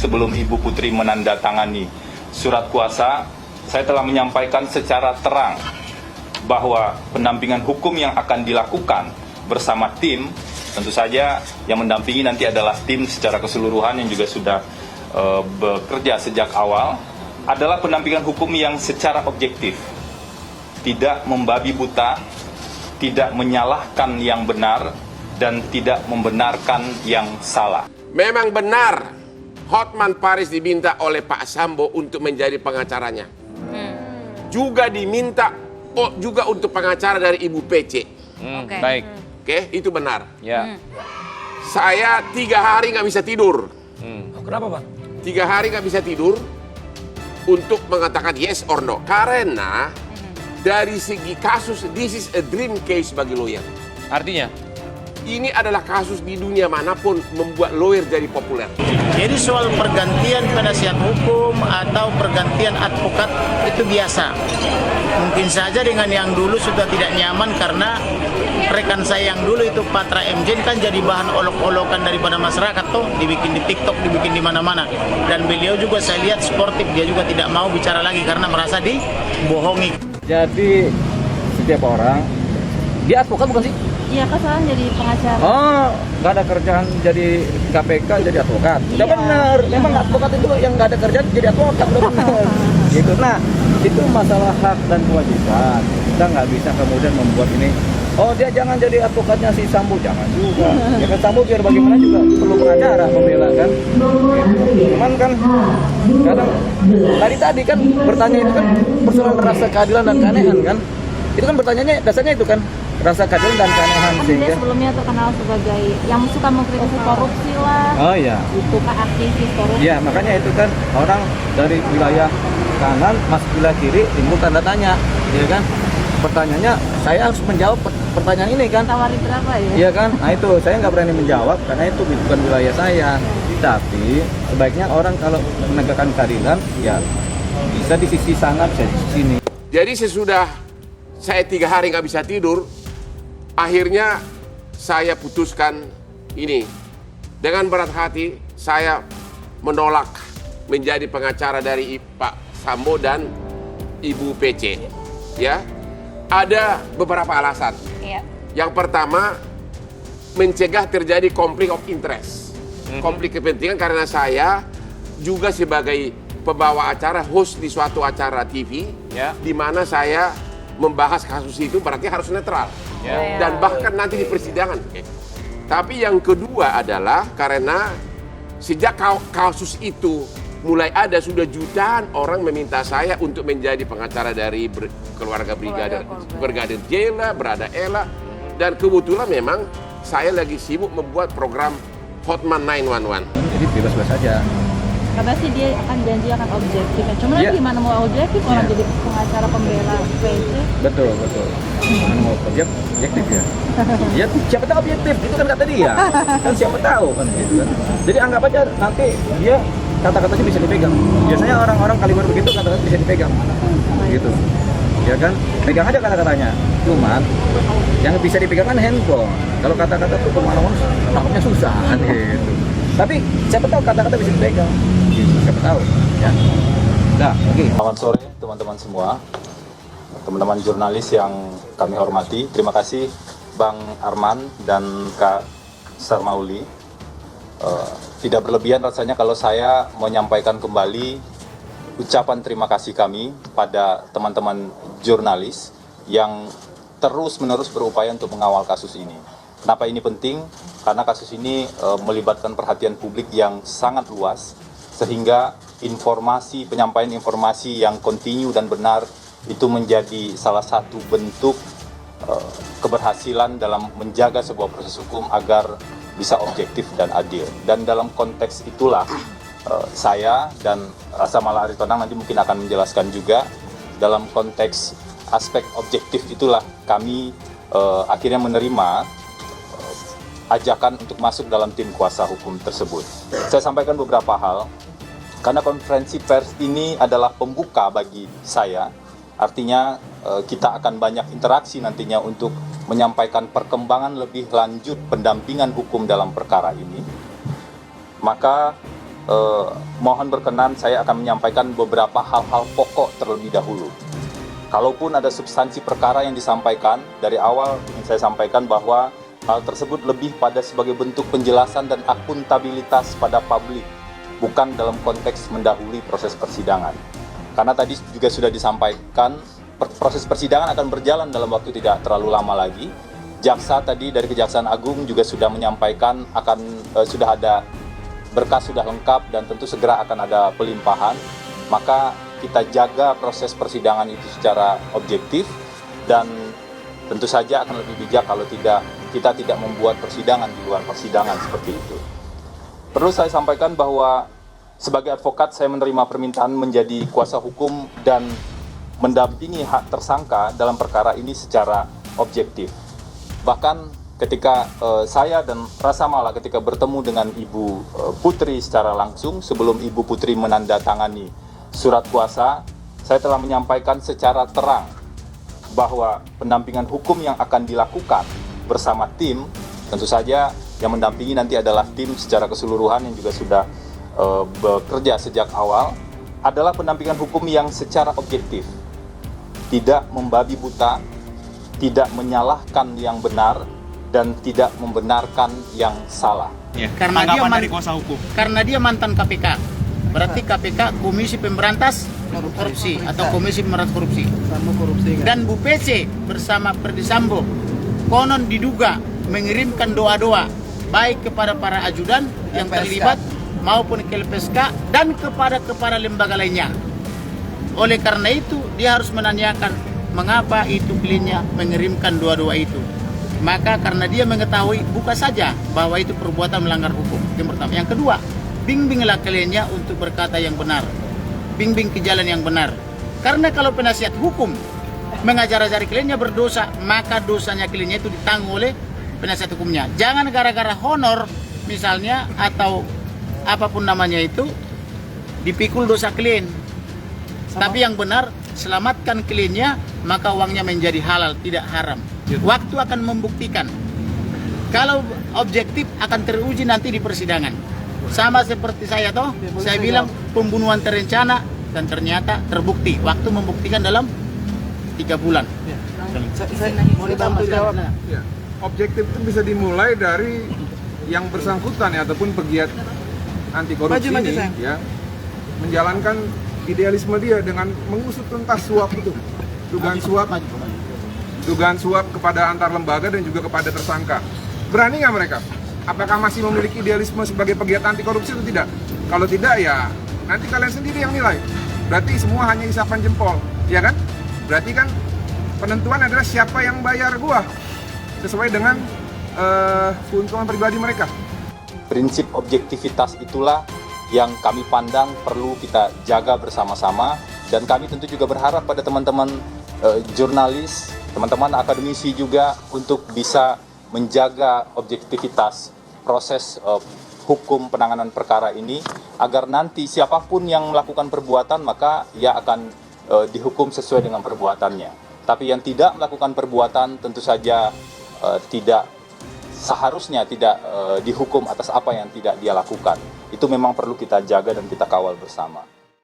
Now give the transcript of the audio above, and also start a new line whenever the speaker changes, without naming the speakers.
sebelum Ibu Putri menandatangani surat kuasa, saya telah menyampaikan secara terang bahwa pendampingan hukum yang akan dilakukan bersama tim, tentu saja yang mendampingi nanti adalah tim secara keseluruhan yang juga sudah bekerja sejak awal, adalah pendampingan hukum yang secara objektif, tidak membabi buta, tidak menyalahkan yang benar, dan tidak membenarkan yang salah.
Memang benar Hotman Paris diminta oleh Pak Sambo untuk menjadi pengacaranya. Juga diminta juga untuk pengacara dari Ibu PC.
Baik.
Oke, itu benar.
Ya.
Saya 3 hari nggak bisa tidur.
Kenapa, Pak?
3 hari nggak bisa tidur untuk mengatakan yes or no. Karena dari segi kasus, this is a dream case bagi lawyer.
Artinya?
Ini adalah kasus di dunia manapun membuat lawyer jadi populer.
Jadi soal pergantian penasihat hukum atau pergantian advokat itu biasa. Mungkin saja dengan yang dulu sudah tidak nyaman karena rekan saya yang dulu itu Patra MJ kan jadi bahan olok-olokan daripada masyarakat tuh, dibikin di TikTok, dibikin di mana-mana. Dan beliau juga saya lihat sportif, dia juga tidak mau bicara lagi karena merasa dibohongi.
Jadi setiap orang, dia advokat bukan sih?
Iya, kesalahan jadi pengacara.
Oh, nggak ada kerjaan jadi KPK jadi advokat. Udah
Iya.
benar. Memang advokat itu yang nggak ada kerjaan jadi advokat, udah benar. Gitu. Nah, itu masalah hak dan kewajiban. Kita nggak bisa kemudian membuat ini. Oh, dia jangan jadi advokatnya si Sambo, jangan juga. Ya kan Sambo biar bagaimana juga perlu pengacara membela kan. Cuman kan kadang tadi kan bertanya itu kan persoalan rasa keadilan dan keanehan kan. Itu kan pertanyaannya dasarnya itu kan rasa keadilan dan keanehan
Kan dia
sehingga.
sebelumnya terkenal sebagai yang suka mengkritisi korupsi lah.
Oh iya.
Itu kan aktivis korupsi.
Ya makanya itu kan orang dari wilayah kanan masuk wilayah kiri timbul tanda tanya, ya kan? Pertanyaannya saya harus menjawab pertanyaan ini kan?
Tawari berapa ya?
Iya kan? Nah itu saya nggak berani menjawab karena itu bukan wilayah saya. Tapi sebaiknya orang kalau menegakkan keadilan ya bisa di sisi sana bisa di sisi sini.
Jadi sesudah saya 3 hari nggak bisa tidur, akhirnya saya putuskan ini. Dengan berat hati saya menolak menjadi pengacara dari Pak Sambo dan Ibu PC. Ya, ada beberapa alasan.
Iya.
Yang pertama, mencegah terjadi konflik of interest. Konflik kepentingan karena saya juga sebagai pembawa acara, host di suatu acara TV,
Ya.
di mana saya membahas kasus itu berarti harus netral.
Ya.
Dan bahkan nanti di persidangan. Tapi yang kedua adalah karena sejak kasus itu mulai ada, sudah jutaan orang meminta saya untuk menjadi pengacara dari keluarga Brigadir Jela, Brada Ella. Dan kebetulan memang saya lagi sibuk membuat program Hotman 911.
Jadi bebas-bebas saja.
Katanya sih dia akan janji akan objektif. Cuma
Iya.
gimana mau objektif orang
Iya.
jadi pengacara pembela PC?
Betul. Mana mau objektif ya? Ya siapa tahu objektif, itu kan kata dia. Kan siapa tahu kan gitu kan. Jadi anggap aja nanti dia kata-katanya bisa dipegang. Biasanya orang-orang kaliber begitu kata-kata bisa dipegang. Gitu. Ya kan? Pegang aja kata-katanya. Cuman yang bisa dipegang kan handphone. Kalau kata-kata tuh kemana-mana nangkapnya susah kan gitu. Tapi siapa tahu kata-kata bisa dipegang. Gitu. Siapa tahu ya. Nah, oke.
Selamat sore teman-teman semua, teman-teman jurnalis yang kami hormati. Terima kasih Bang Arman dan Kak Sarmauli. Tidak berlebihan rasanya kalau saya menyampaikan kembali ucapan terima kasih kami pada teman-teman jurnalis yang terus-menerus berupaya untuk mengawal kasus ini. Kenapa ini penting? Karena kasus ini melibatkan perhatian publik yang sangat luas, sehingga penyampaian informasi yang kontinu dan benar itu menjadi salah satu bentuk keberhasilan dalam menjaga sebuah proses hukum agar bisa objektif dan adil. Dan dalam konteks itulah saya dan Rasa Mala Aritonang nanti mungkin akan menjelaskan juga, dalam konteks aspek objektif itulah kami akhirnya menerima ajakan untuk masuk dalam tim kuasa hukum tersebut. Saya sampaikan beberapa hal, karena konferensi pers ini adalah pembuka bagi saya, artinya kita akan banyak interaksi nantinya untuk menyampaikan perkembangan lebih lanjut pendampingan hukum dalam perkara ini. Maka mohon berkenan saya akan menyampaikan beberapa hal-hal pokok terlebih dahulu. Kalaupun ada substansi perkara yang disampaikan, dari awal ingin saya sampaikan bahwa hal tersebut lebih pada sebagai bentuk penjelasan dan akuntabilitas pada publik, bukan dalam konteks mendahului proses persidangan. Karena tadi juga sudah disampaikan, proses persidangan akan berjalan dalam waktu tidak terlalu lama lagi. Jaksa tadi dari Kejaksaan Agung juga sudah menyampaikan sudah ada berkas sudah lengkap dan tentu segera akan ada pelimpahan. Maka kita jaga proses persidangan itu secara objektif dan tentu saja akan lebih bijak kalau kita tidak membuat persidangan di luar persidangan seperti itu. Perlu saya sampaikan bahwa sebagai advokat saya menerima permintaan menjadi kuasa hukum dan mendampingi hak tersangka dalam perkara ini secara objektif. Bahkan ketika saya dan Rasa Mala ketika bertemu dengan Ibu Putri secara langsung sebelum Ibu Putri menandatangani surat kuasa, saya telah menyampaikan secara terang bahwa pendampingan hukum yang akan dilakukan bersama tim, tentu saja yang mendampingi nanti adalah tim secara keseluruhan yang juga sudah bekerja sejak awal, adalah pendampingan hukum yang secara objektif, tidak membabi buta, tidak menyalahkan yang benar, dan tidak membenarkan yang salah.
Karena dia mantan KPK. Berarti KPK Komisi Pemberantas Korupsi atau Komisi Pemberantas Korupsi. Dan Bu PC bersama Ferdi Sambo konon diduga mengirimkan doa-doa baik kepada para ajudan yang terlibat maupun ke LPSK dan kepada lembaga lainnya. Oleh karena itu dia harus menanyakan mengapa itu kliennya mengirimkan doa-doa itu. Maka karena dia mengetahui buka saja bahwa itu perbuatan melanggar hukum. Yang pertama. Yang kedua, bimbinglah kliennya untuk berkata yang benar. Bimbing ke jalan yang benar. Karena kalau penasihat hukum mengajar-ajari kliennya berdosa, maka dosanya kliennya itu ditanggung oleh penasihat hukumnya. Jangan gara-gara honor misalnya atau apapun namanya itu dipikul dosa klien. Tapi yang benar, selamatkan kliennya, maka uangnya menjadi halal, tidak haram. Waktu akan membuktikan. Kalau objektif akan teruji nanti di persidangan. Sama seperti saya toh, saya bilang pembunuhan terencana dan ternyata terbukti. Waktu membuktikan dalam 3 bulan.
Mau dibantu jawab. Ya. Objektif itu bisa dimulai dari yang bersangkutan ya, ataupun pegiat anti korupsi ini ya, menjalankan idealisme dia dengan mengusut tuntas suap itu, dugaan suap kepada antar lembaga dan juga kepada tersangka. Berani nggak mereka? Apakah masih memiliki idealisme sebagai pegiat anti korupsi atau tidak? Kalau tidak ya nanti kalian sendiri yang nilai. Berarti semua hanya isapan jempol, ya kan? Berarti kan penentuan adalah siapa yang bayar gua sesuai dengan keuntungan pribadi mereka.
Prinsip objektivitas itulah yang kami pandang perlu kita jaga bersama-sama, dan kami tentu juga berharap pada teman-teman jurnalis, teman-teman akademisi juga untuk bisa menjaga objektivitas proses hukum penanganan perkara ini, agar nanti siapapun yang melakukan perbuatan maka ia akan dihukum sesuai dengan perbuatannya. Tapi yang tidak melakukan perbuatan tentu saja tidak seharusnya tidak dihukum atas apa yang tidak dia lakukan. Itu memang perlu kita jaga dan kita kawal bersama.